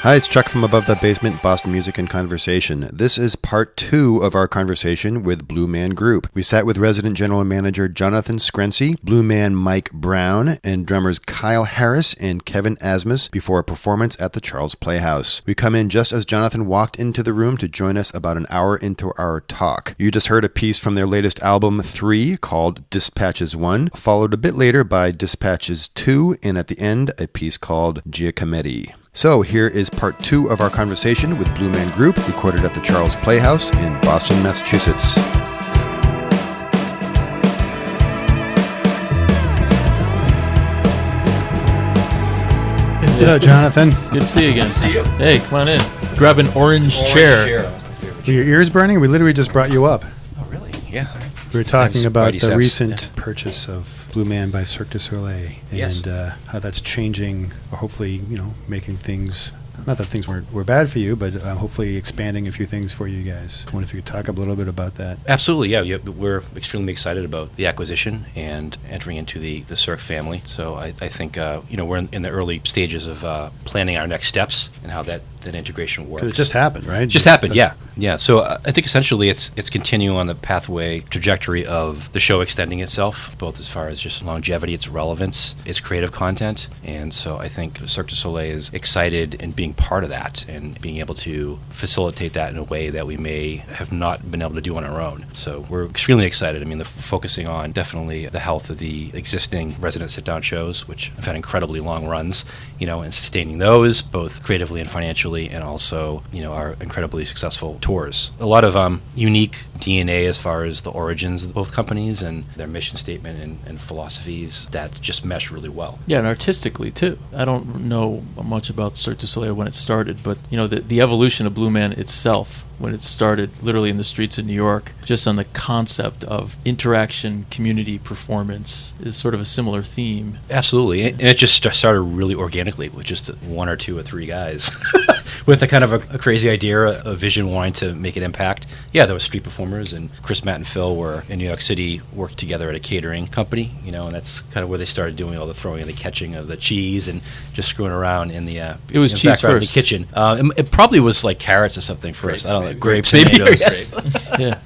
Hi, it's Chuck from Above the Basement, Boston Music and Conversation. This is part 2 of our conversation with Blue Man Group. We sat with resident General Manager Jonathan Screnci, Blue Man Mike Brown, and drummers Kyle Harris and Kevin Asmus before a performance at the Charles Playhouse. We come in just as Jonathan walked into the room to join us about an hour into our talk. You just heard a piece from their latest album 3 called Dispatches 1, followed a bit later by Dispatches 2, and at the end a piece called Giacometti. So here is part 2 of our conversation with Blue Man Group, recorded at the Charles Playhouse in Boston, Massachusetts. Hello, Jonathan. Good to see you again. Good to see you. Hey, come on in. Grab an orange chair. Were your ears burning? We literally just brought you up. Oh, really? Yeah. We were talking about the sense. recent purchase of Blue Man by Cirque du Soleil and Yes. How that's changing, or hopefully, making things, not that things were bad for you, but hopefully expanding a few things for you guys. I wonder if you could talk a little bit about that. Absolutely, yeah. We're extremely excited about the acquisition and entering into the Cirque family. So I think, we're in the early stages of planning our next steps and how that integration works. 'Cause it just happened, right? Just happened, yeah. So I think essentially it's continuing on the pathway trajectory of the show extending itself, both as far as just longevity, its relevance, its creative content. And so I think Cirque du Soleil is excited in being part of that and being able to facilitate that in a way that we may have not been able to do on our own. So we're extremely excited. I mean, focusing on definitely the health of the existing resident sit-down shows, which have had incredibly long runs, and sustaining those both creatively and financially, and also, our incredibly successful tours. A lot of unique DNA as far as the origins of both companies and their mission statement and philosophies that just mesh really well. Yeah, and artistically, too. I don't know much about Cirque du Soleil when it started, but, the evolution of Blue Man itself, when it started literally in the streets of New York, just on the concept of interaction, community performance, is sort of a similar theme. Absolutely. And it just started really organically with just 1 or 2 or 3 guys with a kind of a crazy idea, a vision wanting to make an impact. Yeah, there was street performers, and Chris, Matt, and Phil were in New York City working together at a catering company, and that's kind of where they started doing all the throwing and the catching of the cheese and just screwing around in the it was in cheese background first. Of the kitchen. It probably was like carrots or something first. Grapes, I don't know, maybe. grapes, maybe. Tomatoes. Yeah.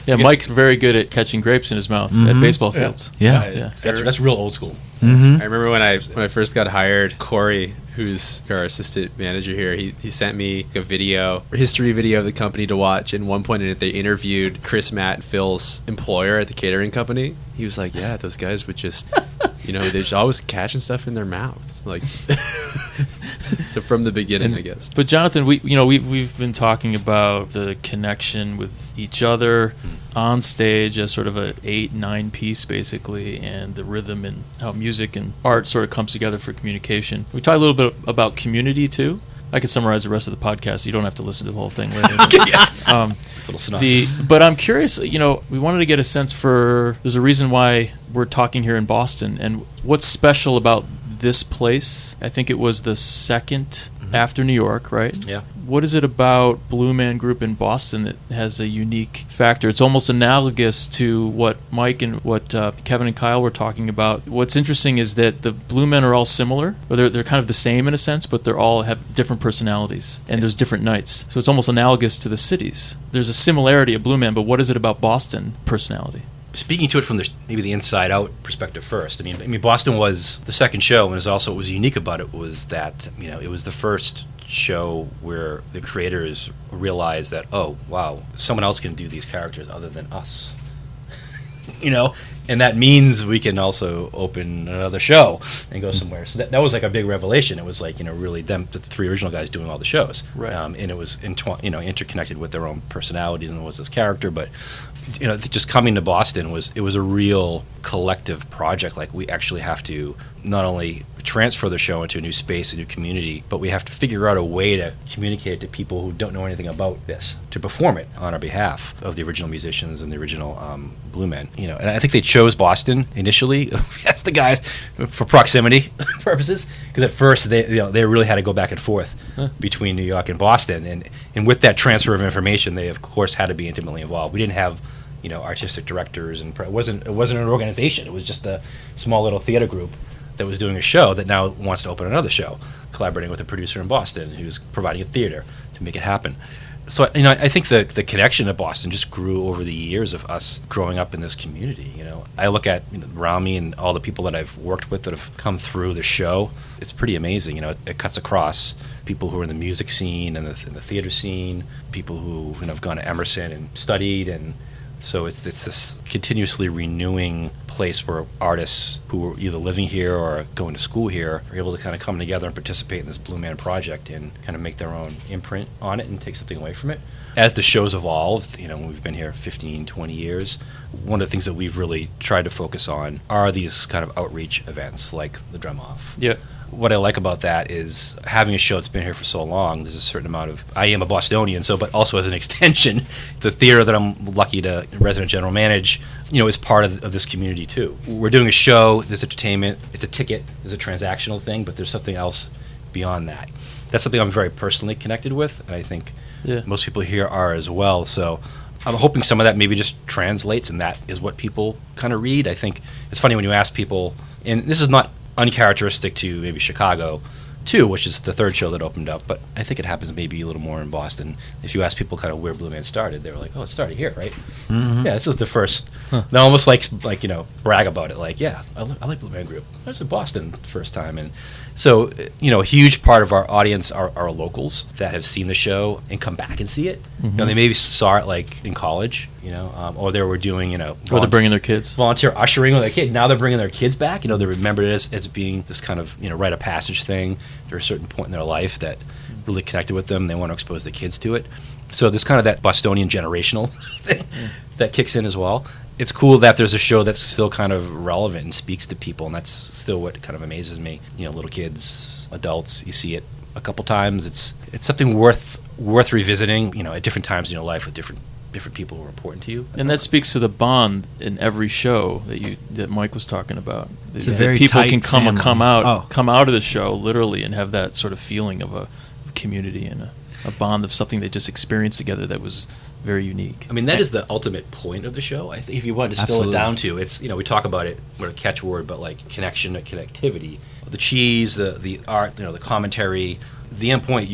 Yeah, Mike's very good at catching grapes in his mouth at baseball fields. Yeah. That's real old school. I remember when I first got hired, Corey, who's our assistant manager here, he sent me a history video of the company to watch. And one point in it, they interviewed Chris, Matt, and Phil's employer at the catering company. He was like, yeah, those guys would just, they're just always catching stuff in their mouths. Like, so from the beginning, I guess. But Jonathan, we've been talking about the connection with each other on stage as sort of a 8-9 piece basically, and the rhythm and how music and art sort of comes together for communication. We talked a little bit about community too. I could summarize the rest of the podcast, so you don't have to listen to the whole thing later. Little synopsis. But I'm curious, we wanted to get a sense for, there's a reason why we're talking here in Boston, and what's special about this place. I think it was the second after New York, right? Yeah. What is it about Blue Man Group in Boston that has a unique factor? It's almost analogous to what Mike and what Kevin and Kyle were talking about. What's interesting is that the Blue Men are all similar, or they're kind of the same in a sense, but they're all have different personalities, and there's different nights. So it's almost analogous to the cities. There's a similarity of Blue Man, but what is it about Boston personality? Speaking to it from maybe the inside-out perspective first, I mean, Boston was the second show, and what was unique about it was that, it was the first show where the creators realized that, oh, wow, someone else can do these characters other than us. And that means we can also open another show and go somewhere. So that was like a big revelation. It was like, really them, the 3 original guys doing all the shows. Right. And it was, interconnected with their own personalities, and it was this character. But, just coming to Boston it was a real collective project. Like, we actually have to not only transfer the show into a new space, a new community, but we have to figure out a way to communicate it to people who don't know anything about this, to perform it on our behalf of the original musicians and the original Blue Men. And I think they chose Boston initially as the guys for proximity purposes, because at first they really had to go back and forth between New York and Boston, and with that transfer of information, they of course had to be intimately involved. We didn't have artistic directors, and it wasn't an organization. It was just a small little theater group that was doing a show that now wants to open another show collaborating with a producer in Boston who's providing a theater to make it happen. So, I think the connection to Boston just grew over the years of us growing up in this community. I look at around me and all the people that I've worked with that have come through the show. It's pretty amazing. It cuts across people who are in the music scene and in the theater scene, people who have gone to Emerson and studied, and so it's this continuously renewing place where artists who are either living here or going to school here are able to kind of come together and participate in this Blue Man project and kind of make their own imprint on it and take something away from it. As the show's evolved, we've been here 15, 20 years, one of the things that we've really tried to focus on are these kind of outreach events like the Drum Off. Yeah. What I like about that is having a show that's been here for so long, there's a certain amount of, I am a Bostonian, but also as an extension, the theater that I'm lucky to resident general manage, is part of this community too. We're doing a show, there's entertainment, it's a ticket, there's a transactional thing, but there's something else beyond that. That's something I'm very personally connected with, and I think most people here are as well. So I'm hoping some of that maybe just translates, and that is what people kind of read. I think it's funny when you ask people, and this is not uncharacteristic to maybe Chicago too, which is the third show that opened up, but I think it happens maybe a little more in Boston. If you ask people kind of where Blue Man started, they were like, oh, it started here, right? Mm-hmm. Yeah, this was the first. They almost like brag about it, like, yeah, I like Blue Man Group. I was in Boston the first time. And so a huge part of our audience are locals that have seen the show and come back and see it. Mm-hmm. They maybe saw it like in college, or they were doing, or they're bringing their kids, volunteer ushering with their kid. Now they're bringing their kids back. They remembered it as being this kind of rite of passage thing. There's a certain point in their life that really connected with them. They want to expose the kids to it. So there's kind of that Bostonian generational thing that kicks in as well. It's cool that there's a show that's still kind of relevant and speaks to people, and that's still what kind of amazes me. Little kids, adults, you see it a couple times. It's something worth revisiting. At different times in your life with different people who are important to you. And that speaks to the bond in every show that Mike was talking about. It's a very people tight can come family. come out of the show literally and have that sort of feeling of a community and a bond of something they just experienced together that was very unique. I mean, that is the ultimate point of the show. I think if you want to distill it down to, it's we talk about it, we're a catchword, but like connection and connectivity, the cheese, the art, the commentary. The end point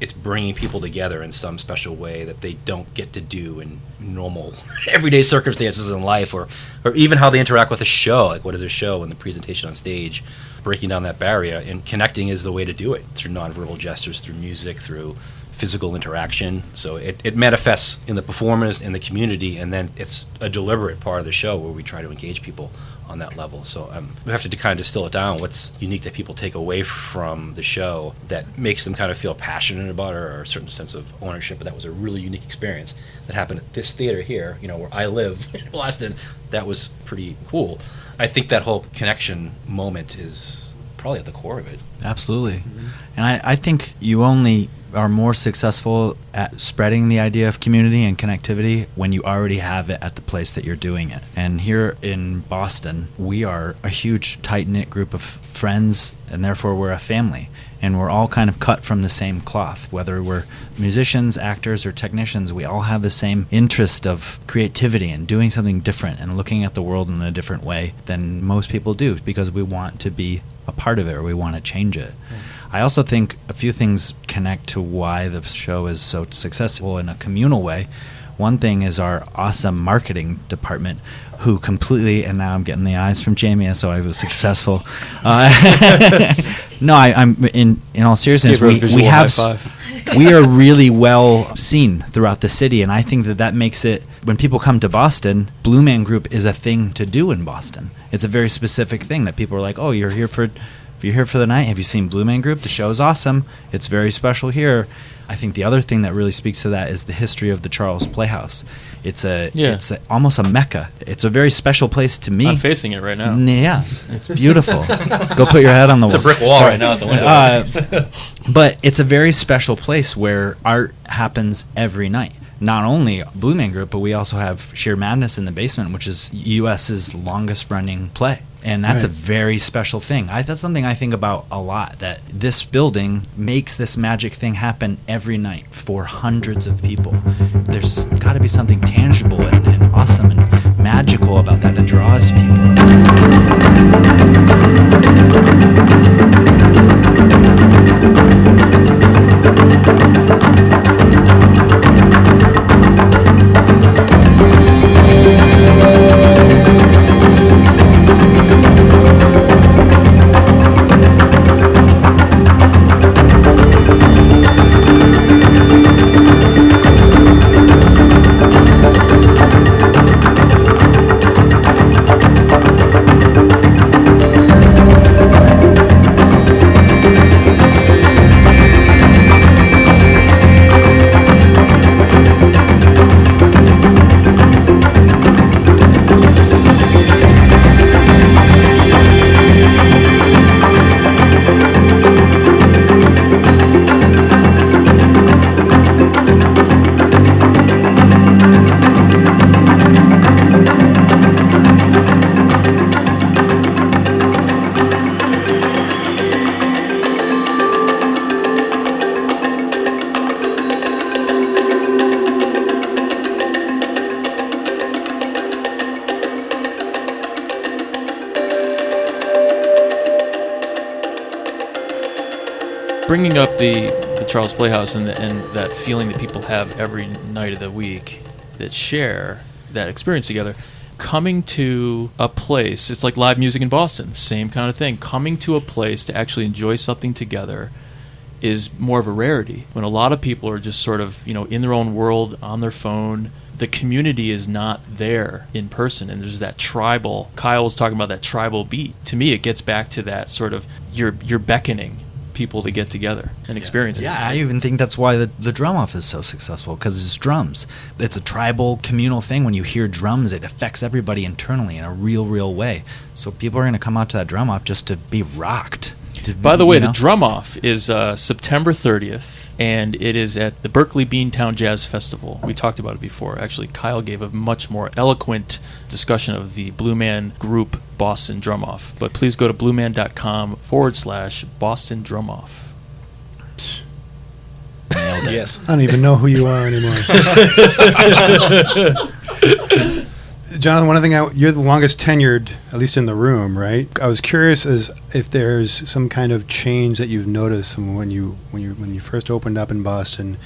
it's bringing people together in some special way that they don't get to do in normal everyday circumstances in life, or even how they interact with a show. Like, what is a show and the presentation on stage, breaking down that barrier, and connecting is the way to do it, through nonverbal gestures, through music, through physical interaction. So it manifests in the performers, in the community, and then it's a deliberate part of the show where we try to engage people on that level. So we have to kind of distill it down. What's unique that people take away from the show that makes them kind of feel passionate about it, or a certain sense of ownership? But that was a really unique experience that happened at this theater here, where I live in Boston. That was pretty cool. I think that whole connection moment is probably at the core of it. Absolutely. Mm-hmm. And I think you only are more successful at spreading the idea of community and connectivity when you already have it at the place that you're doing it. And here in Boston, we are a huge, tight-knit group of friends, and therefore we're a family. And we're all kind of cut from the same cloth. Whether we're musicians, actors, or technicians, we all have the same interest of creativity and doing something different and looking at the world in a different way than most people do, because we want to be a part of it, or we want to change it. I also think a few things connect to why the show is so successful in a communal way. One thing is our awesome marketing department, who completely, and now I'm getting the eyes from Jamie, so I was successful. No, I'm in all seriousness. We are really well seen throughout the city, and I think that makes it, when people come to Boston, Blue Man Group is a thing to do in Boston. It's a very specific thing that people are like, oh, you're here for the night? Have you seen Blue Man Group? The show's awesome. It's very special here. I think the other thing that really speaks to that is the history of the Charles Playhouse. It's almost a mecca. It's a very special place to me. I'm facing it right now. Yeah, it's beautiful. Go put your head on the wall. It's a brick wall right now at the window. But it's a very special place where art happens every night. Not only Blue Man Group, but we also have Sheer Madness in the Basement, which is U.S.'s longest running play. And that's a very special thing. That's something I think about a lot, that this building makes this magic thing happen every night for hundreds of people. There's got to be something tangible and awesome and magical about that draws people. Bringing up the Charles Playhouse and that feeling that people have every night of the week that share that experience together, coming to a place, it's like live music in Boston, same kind of thing. Coming to a place to actually enjoy something together is more of a rarity. When a lot of people are just sort of, in their own world, on their phone, the community is not there in person, and there's that tribal, Kyle was talking about that tribal beat. To me, it gets back to that sort of, you're beckoning people to get together and experience it. Yeah, I even think that's why the drum off is so successful, because it's drums. It's a tribal, communal thing. When you hear drums, it affects everybody internally in a real way. So people are going to come out to that drum off just to be rocked. By the way, the drum off is September 30th, and it is at the Berkeley Beantown Jazz Festival. We talked about it before. Actually, Kyle gave a much more eloquent discussion of the Blue Man Group Boston Drum Off. But please go to blueman.com/Boston Drum Off. Nailed it. Yes. I don't even know who you are anymore. Jonathan, one thing, you're the longest tenured, at least in the room, right? I was curious as if there's some kind of change that you've noticed from when you first opened up in Boston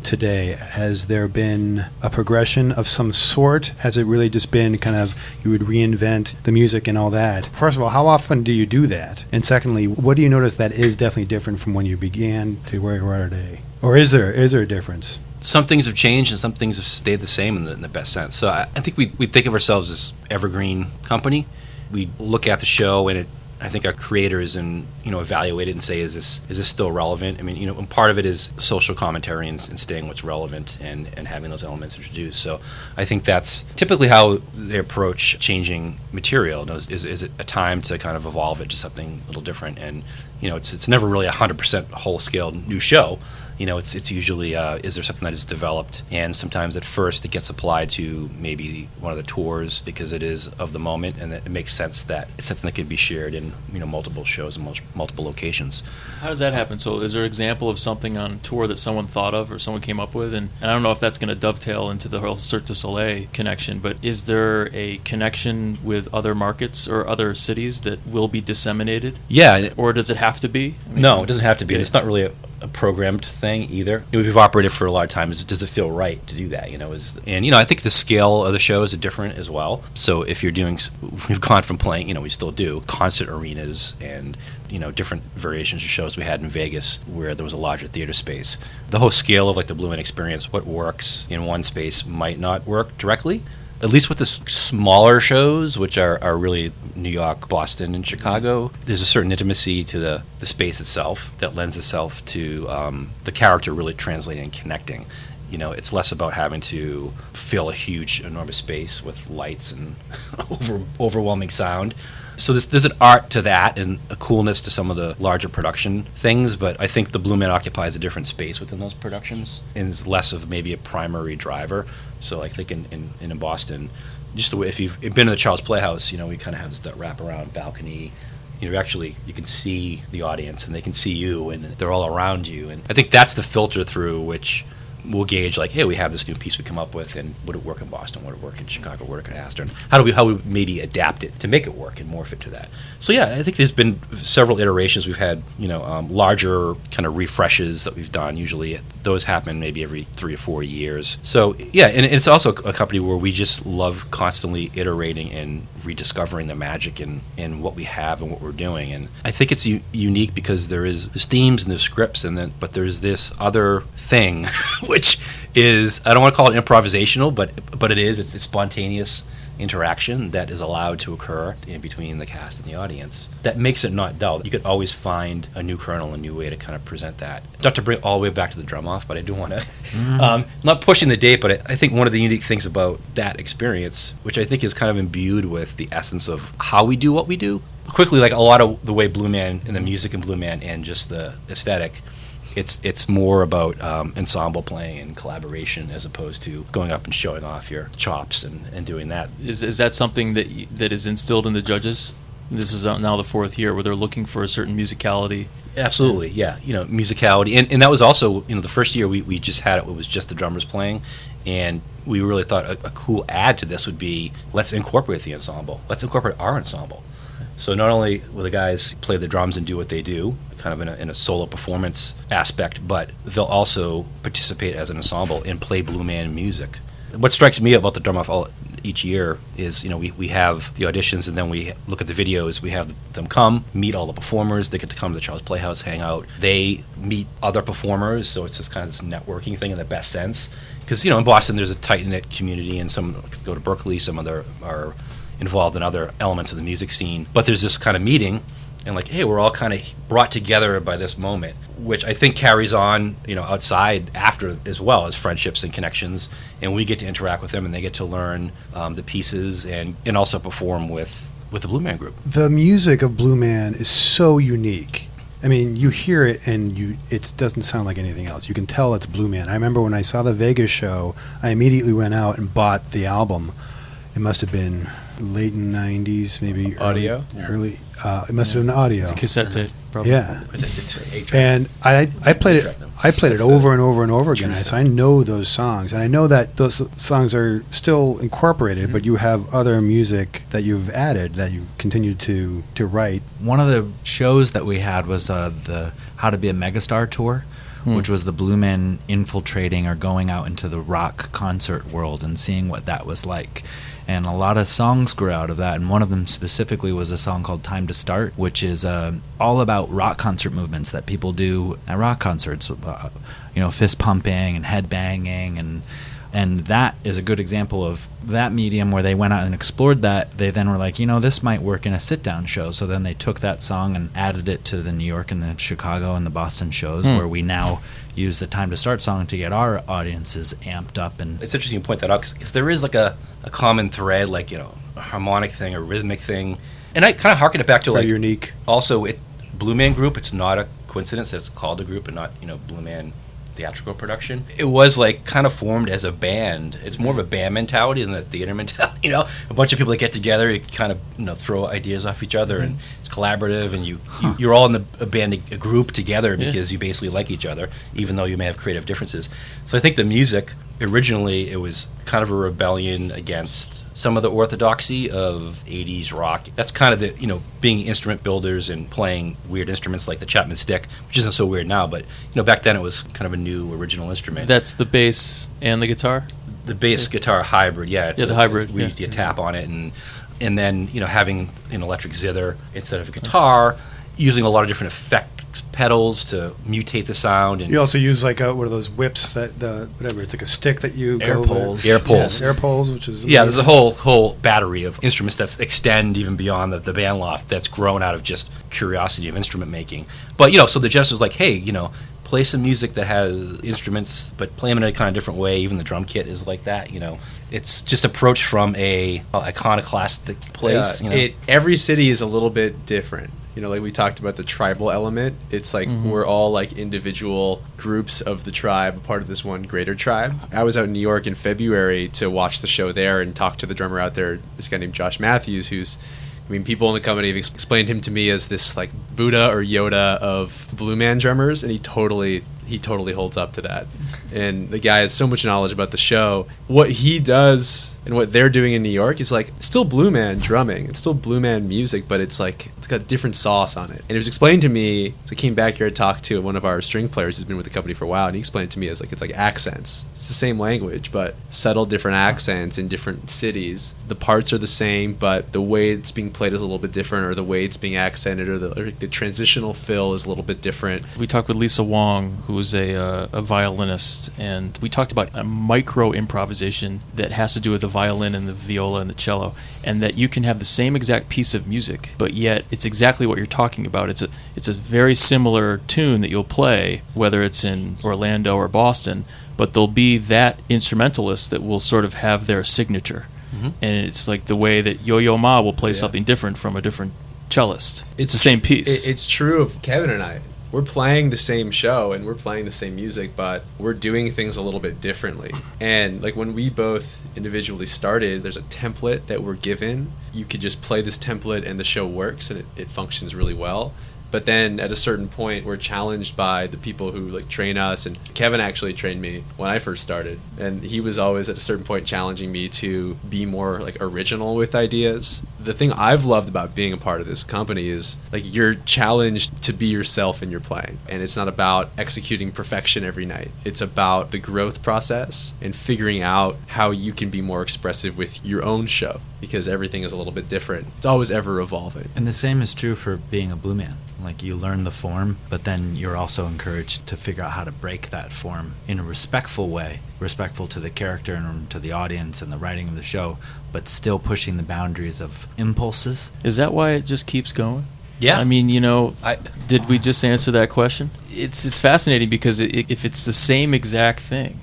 today. Has there been a progression of some sort? Has it really just been kind of, you would reinvent the music and all that? First of all, how often do you do that? And secondly, what do you notice that is definitely different from when you began to where you are today? Or is there a difference? Some things have changed and some things have stayed the same in the best sense. So I think we think of ourselves as evergreen company. We look at the show and I think our creators evaluate it and say, is this still relevant? I mean, and part of it is social commentary and staying what's relevant and having those elements introduced. So I think that's typically how they approach changing material. Is it a time to kind of evolve it to something a little different? And it's never really 100% whole scale new show. It's usually, is there something that is developed? And sometimes at first it gets applied to maybe one of the tours because it is of the moment, and it makes sense that it's something that can be shared in multiple shows and multiple locations. How does that happen? So is there an example of something on tour that someone thought of or someone came up with? And I don't know if that's going to dovetail into the whole Cirque du Soleil connection, but is there a connection with other markets or other cities that will be disseminated? Yeah. Or does it have to be? No, it doesn't have to be. And it's not really a programmed thing either. We've operated for a lot of time. Does it feel right to do that? I think the scale of the shows are different as well. So if you're doing, we've gone from playing, we still do concert arenas and different variations of shows we had in Vegas where there was a larger theater space. The whole scale of like the Blue Man experience, what works in one space might not work directly. At least with the smaller shows, which are really New York, Boston, and Chicago, there's a certain intimacy to the space itself that lends itself to the character really translating and connecting. It's less about having to fill a huge, enormous space with lights and overwhelming sound. So there's an art to that and a coolness to some of the larger production things, but I think the Blue Man occupies a different space within those productions and is less of maybe a primary driver. So I think in Boston, just the way, if you've been to the Charles Playhouse, we kind of have that wraparound balcony. You can see the audience and they can see you and they're all around you. And I think that's the filter through which we'll gauge, like, hey, we have this new piece we come up with, and would it work in Boston? Would it work in Chicago? Would it work in Astor? And how we maybe adapt it to make it work and morph it to that? So yeah, I think there's been several iterations. We've had larger kind of refreshes that we've done. Usually those happen maybe every 3 or 4 years. So yeah, and it's also a company where we just love constantly iterating and rediscovering the magic in what we have and what we're doing. And I think it's unique because there's themes and there's scripts, but there's this other thing which is, I don't want to call it improvisational, but it is. It's a spontaneous interaction that is allowed to occur in between the cast and the audience. That makes it not dull. You could always find a new kernel, a new way to kind of present that. Not to bring all the way back to the drum off, but I do want to, not pushing the date, but I think one of the unique things about that experience, which I think is kind of imbued with the essence of how we do what we do. Quickly, like a lot of the way Blue Man and the music in Blue Man and just the aesthetic, it's more about ensemble playing and collaboration as opposed to going up and showing off your chops and doing that. Is that something that is instilled in the judges? This is now the 4th year where they're looking for a certain musicality. Absolutely, yeah. Musicality, and that was also the first year we just had it was just the drummers playing, and we really thought a cool add to this would be, let's incorporate the ensemble. Let's incorporate our ensemble. So not only will the guys play the drums and do what they do, kind of in a solo performance aspect, but they'll also participate as an ensemble and play Blue Man music. What strikes me about the Drum Off each year is, we have the auditions, and then we look at the videos. We have them come, meet all the performers. They get to come to the Charles Playhouse, hang out. They meet other performers, so it's just kind of this networking thing in the best sense. Because, in Boston, there's a tight-knit community, and some go to Berkeley, some other are involved in other elements of the music scene. But there's this kind of meeting, and like, hey, we're all kind of brought together by this moment, which I think carries on, outside after as well as friendships and connections. And we get to interact with them, and they get to learn the pieces and also perform with the Blue Man Group. The music of Blue Man is so unique. I mean, you hear it and it doesn't sound like anything else. You can tell it's Blue Man. I remember when I saw the Vegas show, I immediately went out and bought the album. It must have been late 90s, maybe audio. Early. It must have been audio. It's a cassette tape, probably. Yeah. And I played it. I played it over and over and over again. So I know those songs, and I know that those songs are still incorporated. But you have other music that you've added that you've continued to write. One of the shows that we had was the How to Be a Megastar tour, which was the Blue Men infiltrating or going out into the rock concert world and seeing what that was like. And a lot of songs grew out of that, and one of them specifically was a song called Time to Start, which is all about rock concert movements that people do at rock concerts, fist pumping and head banging, and that is a good example of that medium where they went out and explored that. They then were like, this might work in a sit-down show. So then they took that song and added it to the New York and the Chicago and the Boston shows, where we now use the Time to Start song to get our audiences amped up. And it's interesting you point that out, because there is like a common thread, like, a harmonic thing, a rhythmic thing. And I kind of harken it back to, it's like, very unique. Also, Blue Man Group, it's not a coincidence that it's called a group and not, Blue Man theatrical production. It was like kind of formed as a band. It's more of a band mentality than a theater mentality. A bunch of people that get together, you kind of throw ideas off each other, and it's collaborative, and you're all in a group together because you basically like each other, even though you may have creative differences. So I think the music, originally, it was kind of a rebellion against some of the orthodoxy of 80s rock. That's kind of the, being instrument builders and playing weird instruments like the Chapman stick, which isn't so weird now, but, back then it was kind of a new original instrument. That's the bass and the guitar? The bass guitar hybrid, It's the hybrid. You tap on it, and then, having an electric zither instead of a guitar, using a lot of different effect pedals to mutate the sound. And you also use like one of those whips it's like a stick that you air poles. Air poles. Yes, air poles, which is amazing. There's a whole battery of instruments that extend even beyond the band loft that's grown out of just curiosity of instrument making. But so the genesis was like, hey, play some music that has instruments, but play them in a kind of different way. Even the drum kit is like that. It's just approached from a iconoclastic place. Every city is a little bit different. Like we talked about the tribal element. It's like we're all like individual groups of the tribe, part of this one greater tribe. I was out in New York in February to watch the show there and talk to the drummer out there, this guy named Josh Matthews, people in the company have explained him to me as this like Buddha or Yoda of Blue Man drummers, and he totally holds up to that. And the guy has so much knowledge about the show. What he does and what they're doing in New York is like still Blue Man drumming. It's still Blue Man music, but it's like it's got different sauce on it. And it was explained to me. So I came back here to talk to one of our string players who's been with the company for a while, and he explained it to me as like it's like accents. It's the same language, but subtle different accents in different cities. The parts are the same, but the way it's being played is a little bit different, or the way it's being accented, or the transitional fill is a little bit different. We talked with Lisa Wong, who's a violinist, and we talked about a micro improvisation that has to do with the violin and the viola and the cello, and that you can have the same exact piece of music, but yet it's exactly what you're talking about. It's a very similar tune that you'll play, whether it's in Orlando or Boston, but there'll be that instrumentalist that will sort of have their signature. And it's like the way that Yo-Yo Ma will play something different from a different cellist. It's the same piece. It's true of Kevin and I. We're playing the same show and we're playing the same music, but we're doing things a little bit differently. And like when we both individually started, there's a template that we're given. You could just play this template and the show works and it functions really well. But then at a certain point, we're challenged by the people who like train us. And Kevin actually trained me when I first started. And he was always at a certain point challenging me to be more like original with ideas. the thing I've loved about being a part of this company is like you're challenged to be yourself in your playing, and it's not about executing perfection every night. It's about the growth process and figuring out how you can be more expressive with your own show, because everything is a little bit different. It's always ever evolving. And the same is true for being a Blue Man. Like, you learn the form, but then you're also encouraged to figure out how to break that form in a respectful way, respectful to the character and to the audience and the writing of the show, but still pushing the boundaries of impulses. Is that why it just keeps going? Yeah. I mean, did we just answer that question? It's fascinating because if it's the same exact thing.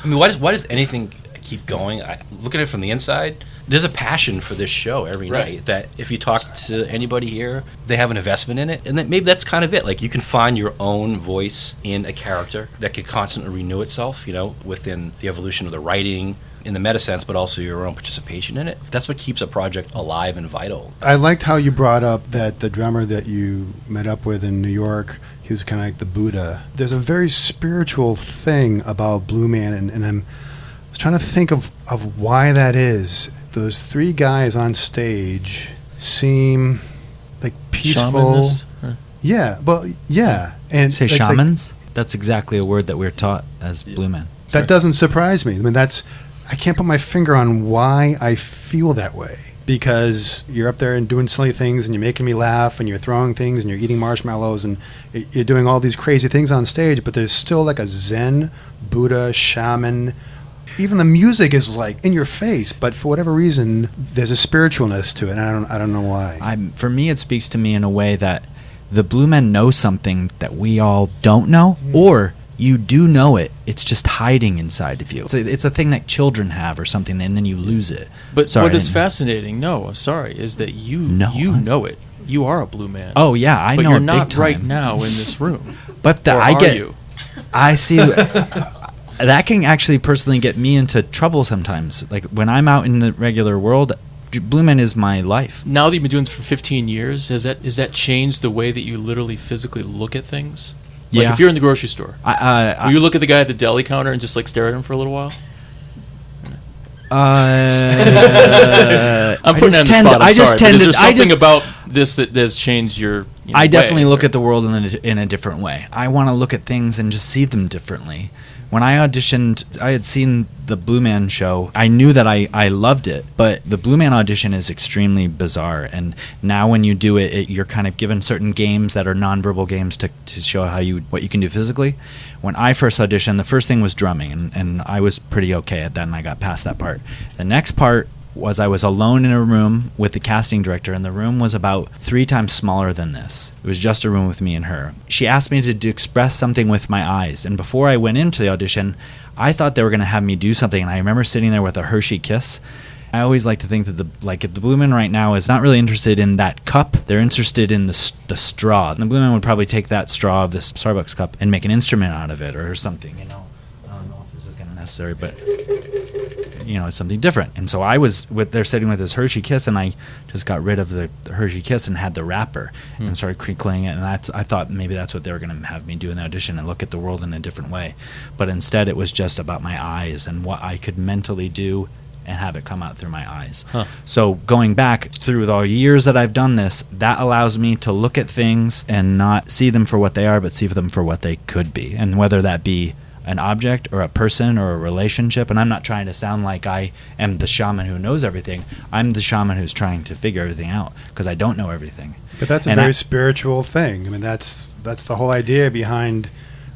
I mean, why does anything keep going? I look at it from the inside. There's a passion for this show every night that if you talk to anybody here, they have an investment in it. And maybe that's kind of it. Like, you can find your own voice in a character that could constantly renew itself, within the evolution of the writing, in the meta sense, but also your own participation in it. That's what keeps a project alive and vital. I liked how you brought up that the drummer that you met up with in New York, he was kind of like the Buddha. There's a very spiritual thing about Blue Man, and I was trying to think of why that is. Those three guys on stage seem like peaceful. Yeah, well, yeah. And say shamans? That's exactly a word that we're taught as Blue Men. That doesn't surprise me. I mean, I can't put my finger on why I feel that way. Because you're up there and doing silly things, and you're making me laugh, and you're throwing things, and you're eating marshmallows, and you're doing all these crazy things on stage, but there's still like a Zen, Buddha, shaman. Even the music is like in your face, but for whatever reason, there's a spiritualness to it, and I don't know why. For me, it speaks to me in a way that the Blue Men know something that we all don't know, or you do know it. It's just hiding inside of you. It's a thing that children have or something, and then you lose it. But what is fascinating, is that you know it. You are a Blue Man. Oh yeah, I know it big time. But you're not right now in this room. But I see. That can actually personally get me into trouble sometimes. Like, when I'm out in the regular world, Blue Man is my life. Now that you've been doing this for 15 years, has that changed the way that you literally physically look at things? Like, Yeah. if you're in the grocery store, will you look at the guy at the deli counter and just like stare at him for a little while? I'm putting it on the spot. I'm sorry. Is there something about this that has changed your I definitely look at the world in a different way. I want to look at things and just see them differently. When I auditioned, I had seen the Blue Man show. I knew that I loved it, but the Blue Man audition is extremely bizarre. And now when you do it, you're kind of given certain games that are nonverbal games to show what you can do physically. When I first auditioned, the first thing was drumming, and I was pretty okay at that, and I got past that part. The next part was I was alone in a room with the casting director, and the room was about 3 times smaller than this. It was just a room with me and her. She asked me to express something with my eyes, and before I went into the audition, I thought they were going to have me do something, and I remember sitting there with a Hershey Kiss. I always like to think that if the Blue Man right now is not really interested in that cup, they're interested in the straw. And the Blue Man would probably take that straw of this Starbucks cup and make an instrument out of it or something, I don't know if this is kind of necessary, but it's something different. And so I was there sitting with this Hershey Kiss, and I just got rid of the Hershey Kiss and had the wrapper and started crinkling it. And I thought maybe that's what they were going to have me do in the audition, and look at the world in a different way. But instead, it was just about my eyes and what I could mentally do and have it come out through my eyes. So going back through the years that I've done this, that allows me to look at things and not see them for what they are, but see them for what they could be. And whether that be an object or a person or a relationship. And I'm not trying to sound like I am the shaman who knows everything. I'm the shaman who's trying to figure everything out, because I don't know everything. But that's a very spiritual thing. I mean, that's the whole idea behind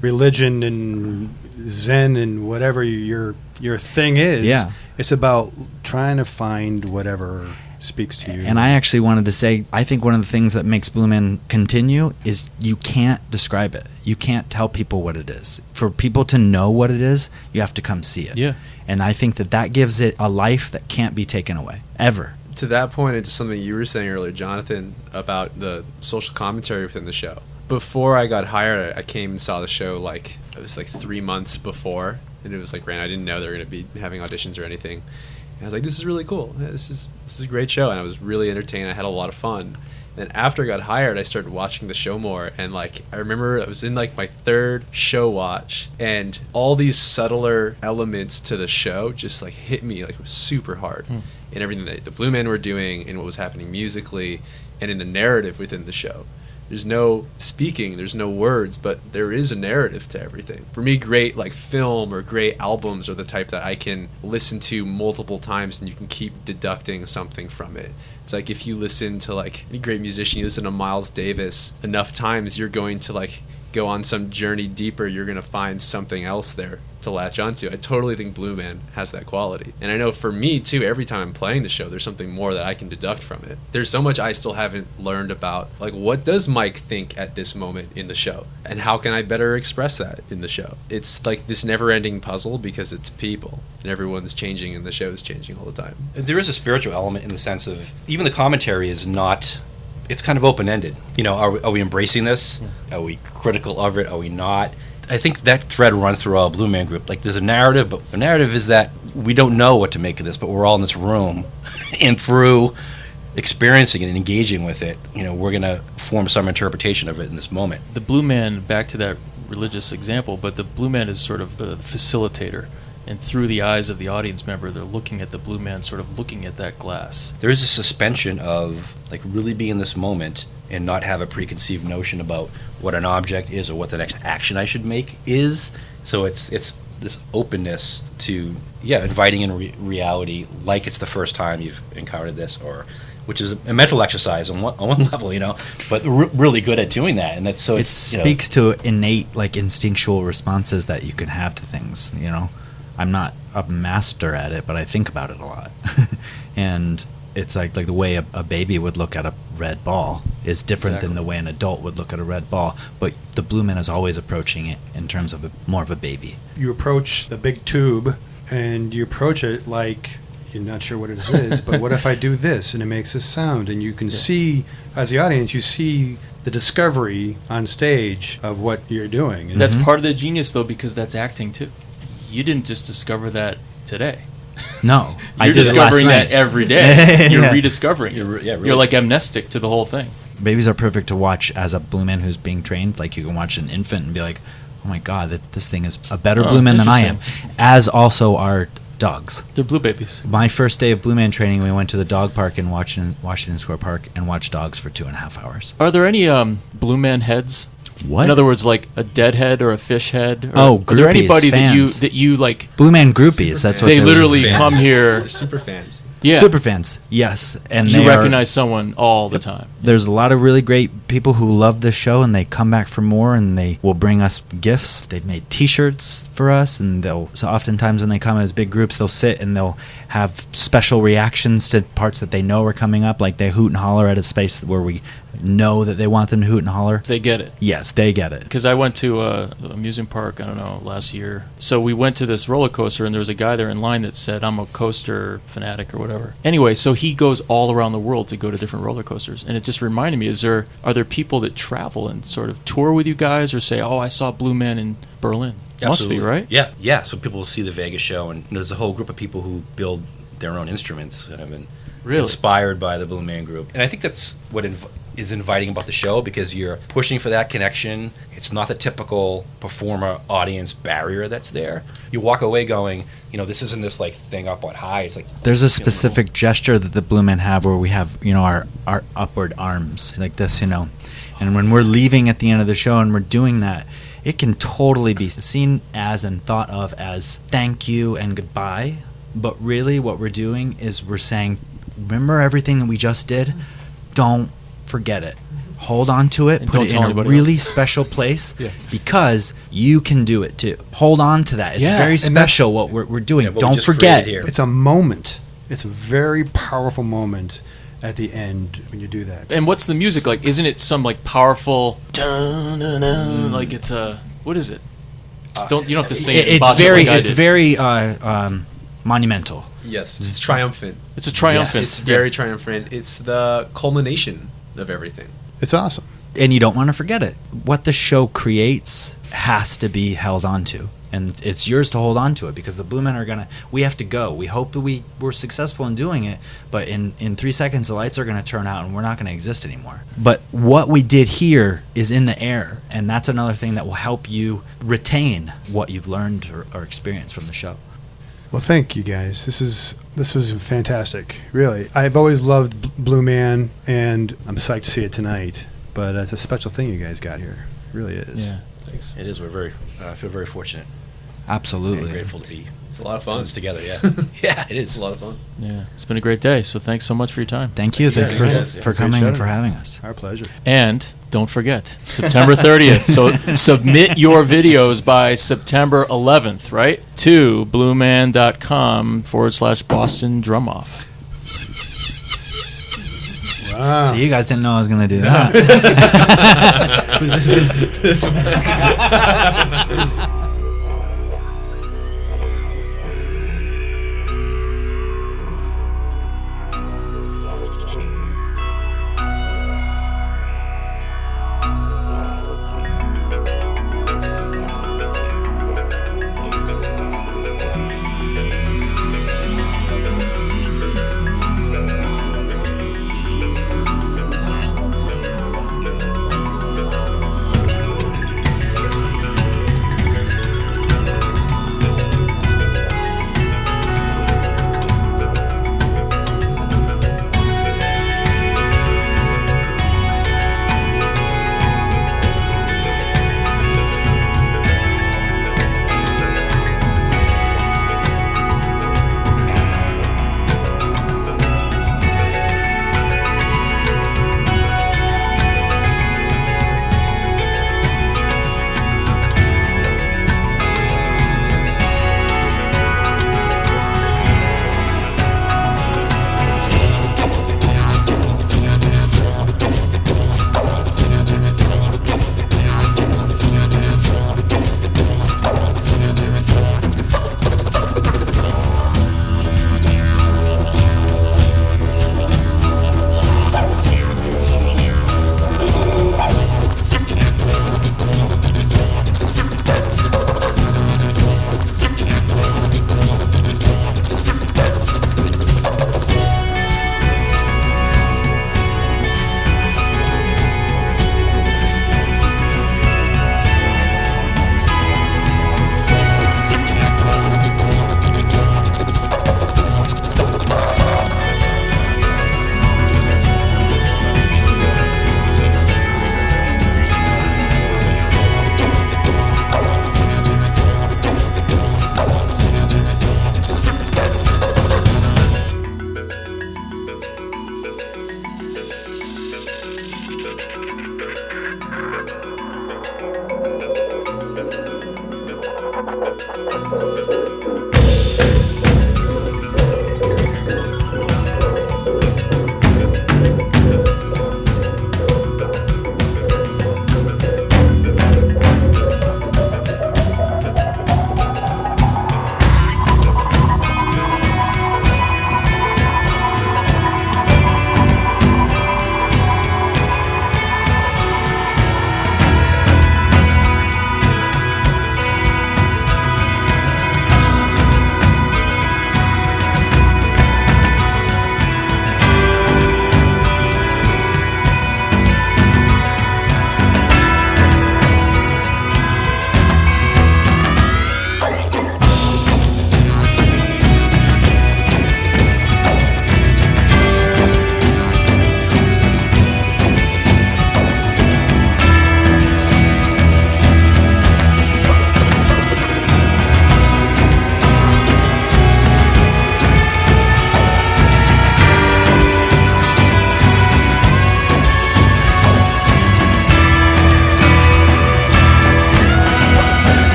religion and Zen and whatever your thing is. Yeah. It's about trying to find whatever speaks to you. And I actually wanted to say, I think one of the things that makes Blue Man continue is you can't describe it. You can't tell people what it is. For people to know what it is, you have to come see it. Yeah. And I think that gives it a life that can't be taken away, ever. To that point, into something you were saying earlier, Jonathan, about the social commentary within the show. Before I got hired, I came and saw the show it was 3 months before, and it was I didn't know they were going to be having auditions or anything. And I was like, this is really cool. This is a great show, and I was really entertained. I had a lot of fun. Then after I got hired, I started watching the show more, and like I remember I was in like my third show watch, and all these subtler elements to the show just like hit me like super hard in everything that the Blue Men were doing and what was happening musically and in the narrative within the show. There's no speaking, there's no words, but there is a narrative to everything. For me, great like film or great albums are the type that I can listen to multiple times and you can keep deducting something from it. It's like if you listen to like any great musician, you listen to Miles Davis enough times, you're going to like go on some journey deeper. You're going to find something else there to latch onto. I totally think Blue Man has that quality. And I know for me too, every time I'm playing the show, there's something more that I can deduct from it. There's so much I still haven't learned about, like what does Mike think at this moment in the show? And how can I better express that in the show? It's like this never-ending puzzle because it's people and everyone's changing and the show is changing all the time. There is a spiritual element in the sense of even the commentary is not, it's kind of open-ended. You know, are we embracing this? Are we critical of it? Are we not? I think that thread runs through all Blue Man Group. Like there's a narrative, but the narrative is that we don't know what to make of this, but we're all in this room and through experiencing it and engaging with it, you know, we're going to form some interpretation of it in this moment. The Blue Man, back to that religious example, but the Blue Man is sort of the facilitator. And through the eyes of the audience member, they're looking at the Blue Man, sort of looking at that glass. There is a suspension of like really be in this moment and not have a preconceived notion about what an object is or what the next action I should make is. So it's this openness to inviting in reality like it's the first time you've encountered this, or which is a mental exercise on one level, you know, but really good at doing that. And that's so it speaks to innate like instinctual responses that you can have to things, you know. I'm not a master at it, but I think about it a lot. And it's like the way a baby would look at a red ball is different than the way an adult would look at a red ball. But the Blue Man is always approaching it in terms of more of a baby. You approach the big tube, and you approach it like you're not sure what it is, but what if I do this, and it makes a sound? And you can see, as the audience, you see the discovery on stage of what you're doing. And that's part of the genius, though, because that's acting, too. You didn't just discover that today. No, you're discovering that every day. You're rediscovering. You're like amnestic to the whole thing. Babies are perfect to watch as a Blue Man who's being trained. Like you can watch an infant and be like, "Oh my God, this thing is a better Blue Man than I am." As also are dogs. They're blue babies. My first day of Blue Man training, we went to the dog park in Washington Square Park and watched dogs for 2.5 hours. Are there any Blue Man heads? What? In other words, like a dead head or a fish head? Or, are there anybody fans. that you like? Blue Man groupies. That's what they literally fans. come here. They're super fans. Yeah, super fans. Yes, and you recognize someone all the time. There's a lot of really great people who love the show, and they come back for more, and they will bring us gifts. They've made T-shirts for us, and so oftentimes when they come as big groups, they'll sit and they'll have special reactions to parts that they know are coming up, like they hoot and holler at a space where we know that they want them to hoot and holler. They get it. Yes, they get it. Because I went to an amusement park, I don't know, last year. So we went to this roller coaster, and there was a guy there in line that said, "I'm a coaster fanatic," or whatever. Anyway, so he goes all around the world to go to different roller coasters. And it just reminded me, are there people that travel and sort of tour with you guys or say, "Oh, I saw Blue Man in Berlin"? Absolutely. Must be, right? Yeah. So people will see the Vegas show, and there's a whole group of people who build their own instruments that have been inspired by the Blue Man Group. And I think that's what is inviting about the show, because you're pushing for that connection. It's not the typical performer audience barrier that's there. You walk away going, this isn't this like thing up on high. It's like there's a specific gesture that the Blue Men have where we have our upward arms like this, and when we're leaving at the end of the show and we're doing that, it can totally be seen as and thought of as thank you and goodbye. But really what we're doing is we're saying, remember everything that we just did? Don't forget it. Hold on to it. And put it in a really special place because you can do it too. Hold on to that. It's very special what we're doing. What Don't forget. It's a moment. It's a very powerful moment at the end when you do that. And what's the music like? Isn't it some like powerful like it's a what is it? You don't have to sing it. It's very monumental. Yes, it's triumphant. It's a triumphant. Yes. It's very triumphant. It's the culmination of everything. It's awesome. And you don't want to forget it. What the show creates has to be held on to. and it's yours to hold on to it, because the Blue Men we have to go. We hope that we were successful in doing it, but in 3 seconds the lights are going to turn out and we're not going to exist anymore. But what we did here is in the air, and that's another thing that will help you retain what you've learned or experienced from the show. Well, thank you guys. This was fantastic. Really, I've always loved Blue Man, and I'm psyched to see it tonight. But it's a special thing you guys got here. It really is. Yeah, thanks. It is. I feel very fortunate. Absolutely. And grateful to be. It's a lot of fun. This together, yeah. Yeah, it is. It's a lot of fun. Yeah, it's been a great day. So thanks so much for your time. Thank you. Thank you for coming and for having us. Our pleasure. And don't forget, September 30th. So submit your videos by September 11th, right? To blueman.com/Boston Drum Off. Wow. So you guys didn't know I was going to do that.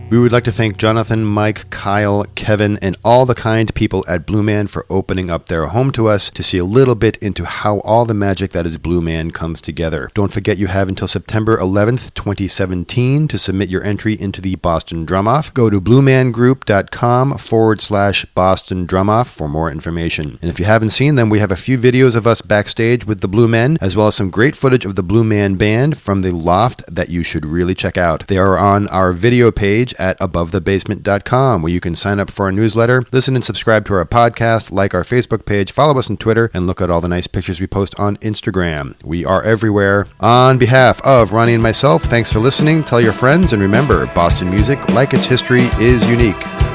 We would like to thank Jonathan, Mike, Kyle, Kevin, and all the kind people at Blue Man for opening up their home to us to see a little bit into how all the magic that is Blue Man comes together. Don't forget you have until September 11th, 2017 to submit your entry into the Boston Drum-Off. Go to bluemangroup.com/Boston Drum-Off for more information. And if you haven't seen them, we have a few videos of us backstage with the Blue Men, as well as some great footage of the Blue Man Band from the Loft that you should really check out. They are on our video page at abovethebasement.com, where you can sign up for our newsletter, listen and subscribe to our podcast, like our Facebook page, follow us on Twitter, and look at all the nice pictures we post on Instagram. We are everywhere. On behalf of Ronnie and myself, thanks for listening. Tell your friends, and remember, Boston music, like its history, is unique.